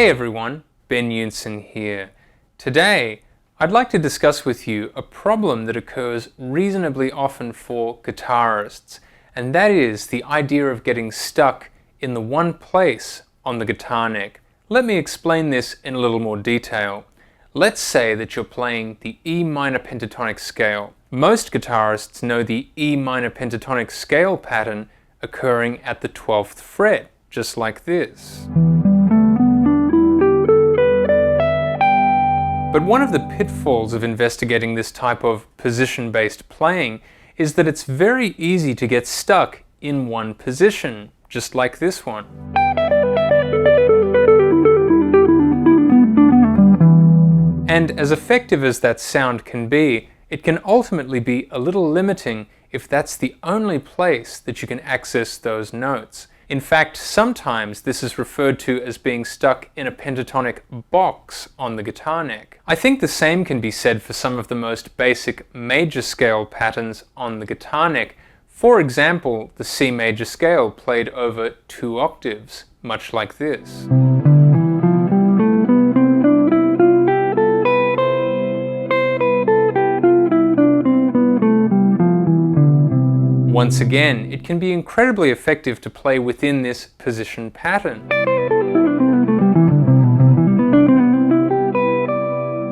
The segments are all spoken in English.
Hey everyone, Ben Yunson here. Today, I'd like to discuss with you a problem that occurs reasonably often for guitarists, and that is the idea of getting stuck in the one place on the guitar neck. Let me explain this in a little more detail. Let's say that you're playing the E minor pentatonic scale. Most guitarists know the E minor pentatonic scale pattern occurring at the 12th fret, just like this. But one of the pitfalls of investigating this type of position-based playing is that it's very easy to get stuck in one position, just like this one. And as effective as that sound can be, it can ultimately be a little limiting if that's the only place that you can access those notes. In fact, sometimes this is referred to as being stuck in a pentatonic box on the guitar neck. I think the same can be said for some of the most basic major scale patterns on the guitar neck. For example, the C major scale played over 2 octaves, much like this. Once again, it can be incredibly effective to play within this position pattern.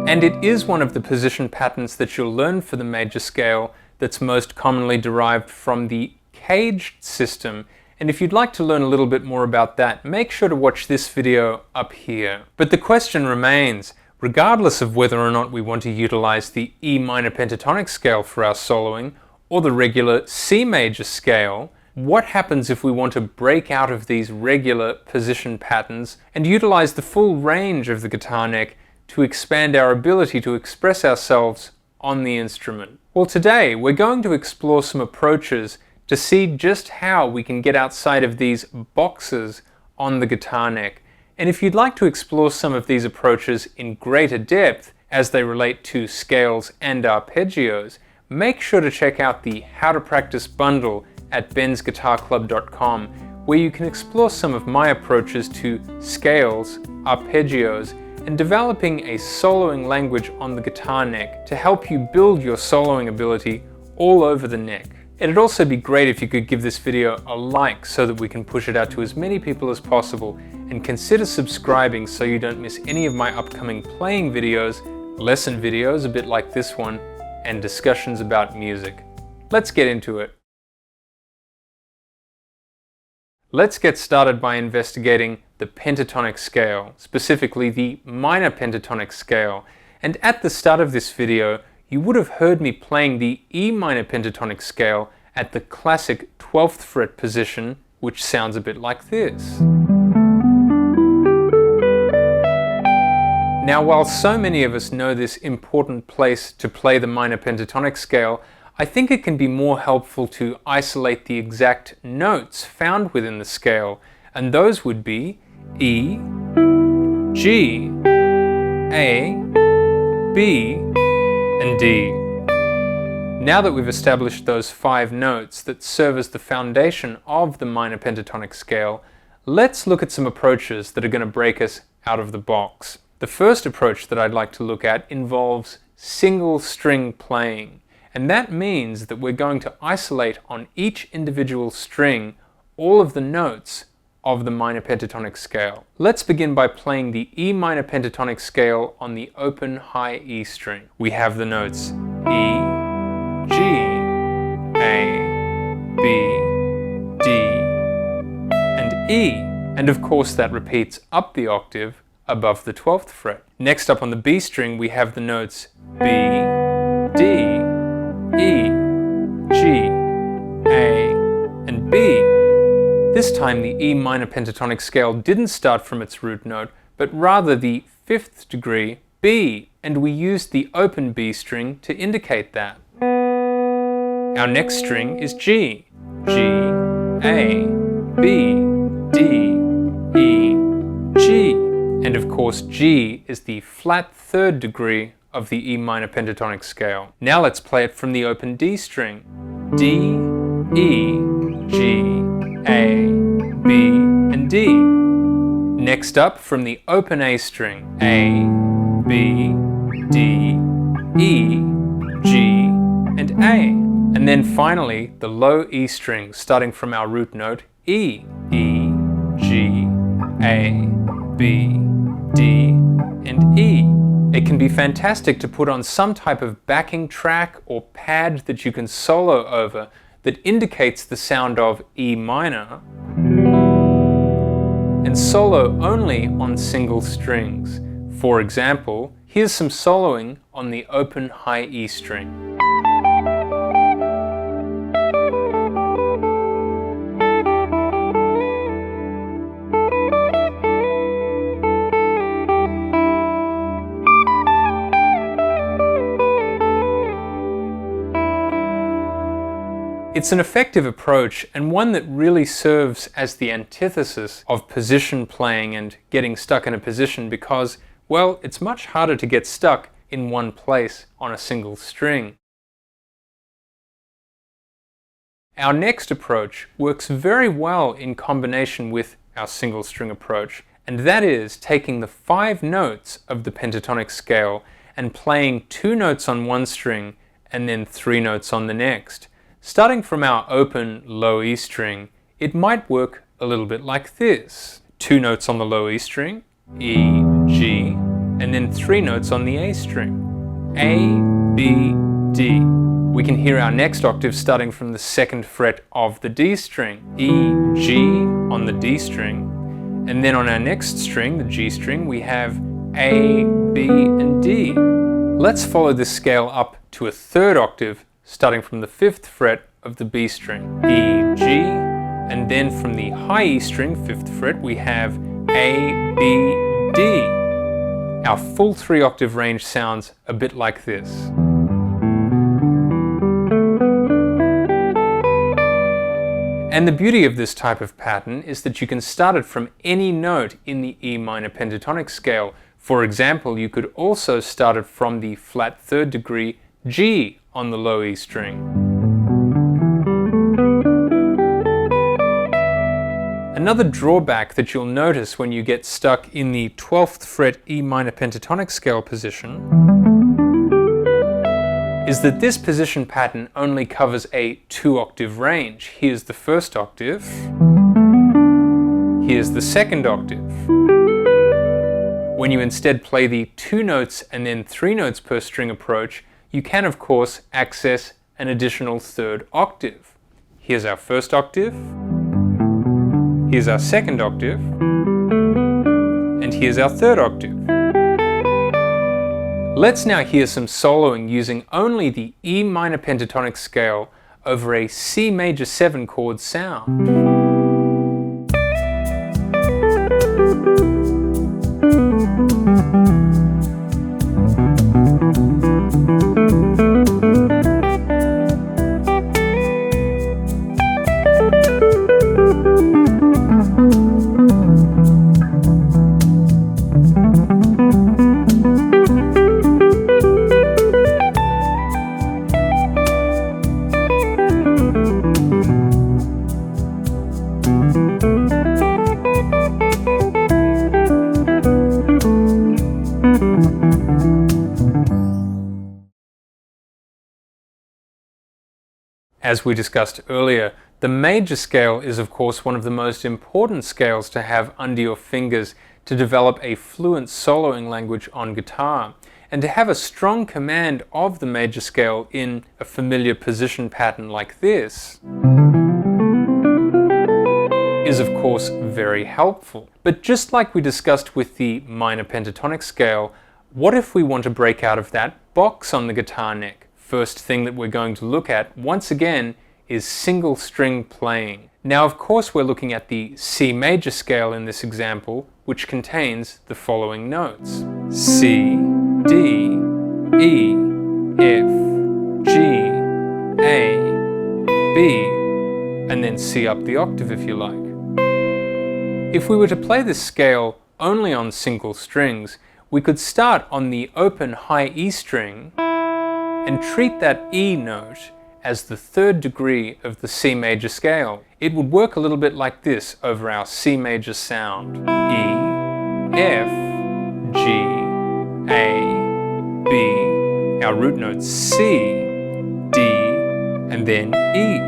And it is one of the position patterns that you'll learn for the major scale that's most commonly derived from the CAGED system. And if you'd like to learn a little bit more about that, make sure to watch this video up here. But the question remains, regardless of whether or not we want to utilize the E minor pentatonic scale for our soloing, or the regular C major scale, what happens if we want to break out of these regular position patterns and utilize the full range of the guitar neck to expand our ability to express ourselves on the instrument? Well, today we're going to explore some approaches to see just how we can get outside of these boxes on the guitar neck. And if you'd like to explore some of these approaches in greater depth as they relate to scales and arpeggios, make sure to check out the How to Practice bundle at bensguitarclub.com, where you can explore some of my approaches to scales, arpeggios, and developing a soloing language on the guitar neck to help you build your soloing ability all over the neck. It'd also be great if you could give this video a like so that we can push it out to as many people as possible, and consider subscribing so you don't miss any of my upcoming playing videos, lesson videos a bit like this one, and discussions about music. Let's get into it. Let's get started by investigating the pentatonic scale, specifically the minor pentatonic scale. And at the start of this video, you would have heard me playing the E minor pentatonic scale at the classic 12th fret position, which sounds a bit like this. Now, while so many of us know this important place to play the minor pentatonic scale, I think it can be more helpful to isolate the exact notes found within the scale, and those would be E, G, A, B, and D. Now that we've established those 5 notes that serve as the foundation of the minor pentatonic scale, let's look at some approaches that are going to break us out of the box. The first approach that I'd like to look at involves single string playing, and that means that we're going to isolate on each individual string all of the notes of the minor pentatonic scale. Let's begin by playing the E minor pentatonic scale on the open high E string. We have the notes E, G, A, B, D, and E, and of course that repeats up the octave above the 12th fret. Next up on the B string we have the notes B, D, E, G, A, and B. This time the E minor pentatonic scale didn't start from its root note, but rather the 5th degree B, and we used the open B string to indicate that. Our next string is G, G, A, B, D, E, G. And of course G is the flat 3rd degree of the E minor pentatonic scale. Now let's play it from the open D string. D, E, G, A, B, and D. Next up, from the open A string, A, B, D, E, G, and A. And then finally, the low E string, starting from our root note, E. E, G, A, B, D, and E. It can be fantastic to put on some type of backing track or pad that you can solo over that indicates the sound of E minor, and solo only on single strings. For example, here's some soloing on the open high E string. It's an effective approach, and one that really serves as the antithesis of position playing and getting stuck in a position because, well, it's much harder to get stuck in one place on a single string. Our next approach works very well in combination with our single string approach, and that is taking the 5 notes of the pentatonic scale and playing 2 notes on one string and then 3 notes on the next. Starting from our open low E string, it might work a little bit like this. 2 notes on the low E string, E, G, and then 3 notes on the A string, A, B, D. We can hear our next octave starting from the 2nd fret of the D string, E, G on the D string, and then on our next string, the G string, we have A, B, and D. Let's follow this scale up to a 3rd octave starting from the 5th fret of the B string, E, G, and then from the high E string, 5th fret, we have A, B, D. Our full 3-octave range sounds a bit like this. And the beauty of this type of pattern is that you can start it from any note in the E minor pentatonic scale. For example, you could also start it from the flat 3rd degree G on the low E string. Another drawback that you'll notice when you get stuck in the 12th fret E minor pentatonic scale position is that this position pattern only covers a 2-octave range. Here's the 1st octave, here's the 2nd octave. When you instead play the 2 notes and then 3 notes per string approach, you can of course access an additional 3rd octave. Here's our 1st octave, here's our 2nd octave, and here's our 3rd octave. Let's now hear some soloing using only the E minor pentatonic scale over a C major 7 chord sound. As we discussed earlier, the major scale is of course one of the most important scales to have under your fingers to develop a fluent soloing language on guitar. And to have a strong command of the major scale in a familiar position pattern like this is of course very helpful. But just like we discussed with the minor pentatonic scale, what if we want to break out of that box on the guitar neck? First thing that we're going to look at, once again, is single string playing. Now, of course, we're looking at the C major scale in this example, which contains the following notes: C, D, E, F, G, A, B, and then C up the octave if you like. If we were to play this scale only on single strings, we could start on the open high E string and treat that E note as the 3rd degree of the C major scale. It would work a little bit like this over our C major sound. E, F, G, A, B, our root notes C, D, and then E.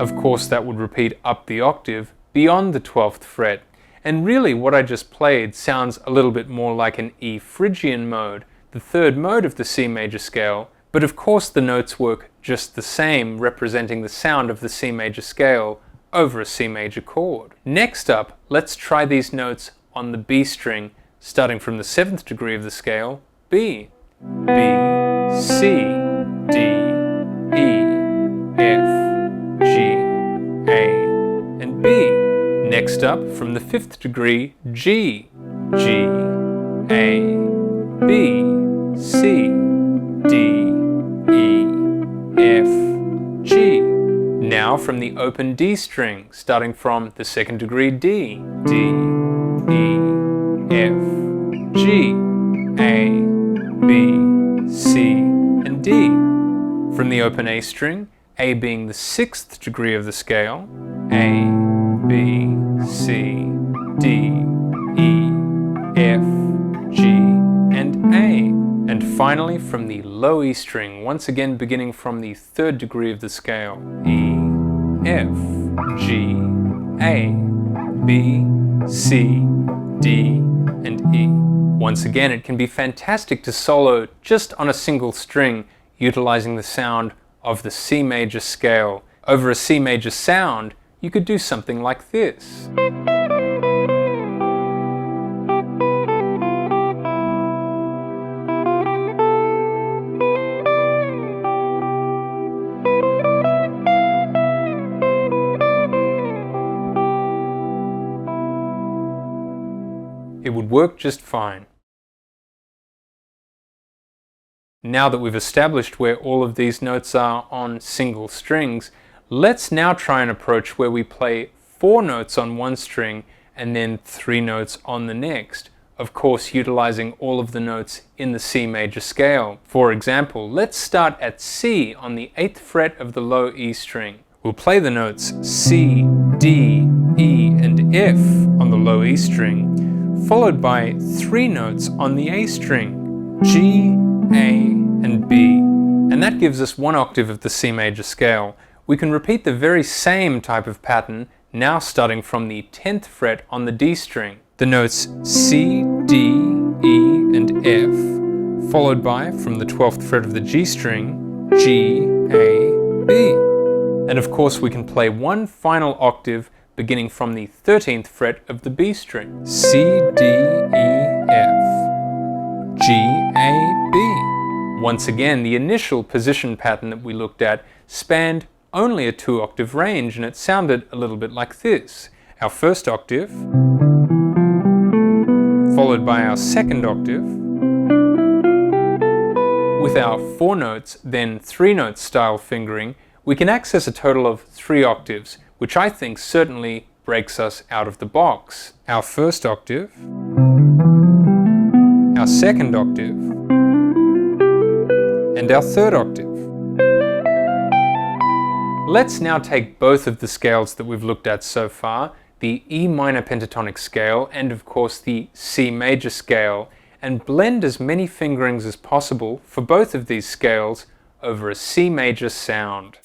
Of course, that would repeat up the octave beyond the 12th fret. And really what I just played sounds a little bit more like an E Phrygian mode, the third mode of the C major scale, but of course the notes work just the same, representing the sound of the C major scale over a C major chord. Next up, let's try these notes on the B string, starting from the 7th degree of the scale, B. B, C, D, E, F, G, A, and B. Next up, from the 5th degree, G, G, A, B, C, D, E, F, G. Now from the open D string, starting from the 2nd degree, D, D, E, F, G, A, B, C, and D. From the open A string, A being the 6th degree of the scale, A, B, C, D, E, F, G, and A. And finally from the low E string, once again beginning from the 3rd degree of the scale, E, F, G, A, B, C, D, and E. Once again, it can be fantastic to solo just on a single string, utilizing the sound of the C major scale. Over a C major sound, you could do something like this. It would work just fine. Now that we've established where all of these notes are on single strings, let's now try an approach where we play 4 notes on one string and then 3 notes on the next, of course utilizing all of the notes in the C major scale. For example, let's start at C on the 8th fret of the low E string. We'll play the notes C, D, E, and F on the low E string, followed by 3 notes on the A string, G, A, and B. And that gives us 1 octave of the C major scale. We can repeat the very same type of pattern, now starting from the 10th fret on the D string. The notes C, D, E, and F, followed by, from the 12th fret of the G string, G, A, B. And of course we can play 1 final octave beginning from the 13th fret of the B string. C, D, E, F, G, A, B. Once again, the initial position pattern that we looked at spanned only a 2-octave range, and it sounded a little bit like this. Our first octave, followed by our second octave, with our 4 notes, then 3 note style fingering, we can access a total of 3 octaves, which I think certainly breaks us out of the box. Our first octave, our second octave, and our third octave. Let's now take both of the scales that we've looked at so far, the E minor pentatonic scale and of course the C major scale, and blend as many fingerings as possible for both of these scales over a C major sound.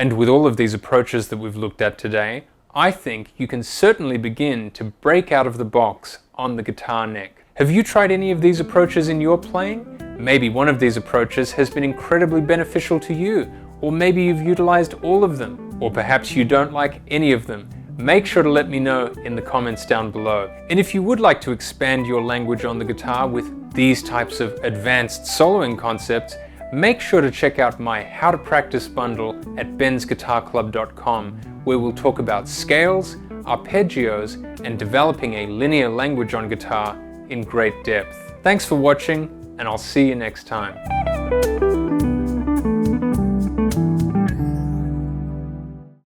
And with all of these approaches that we've looked at today, I think you can certainly begin to break out of the box on the guitar neck. Have you tried any of these approaches in your playing? Maybe one of these approaches has been incredibly beneficial to you, or maybe you've utilized all of them, or perhaps you don't like any of them. Make sure to let me know in the comments down below. And if you would like to expand your language on the guitar with these types of advanced soloing concepts, make sure to check out my How to Practice bundle at bensguitarclub.com, where we'll talk about scales, arpeggios, and developing a linear language on guitar in great depth. Thanks for watching, and I'll see you next time.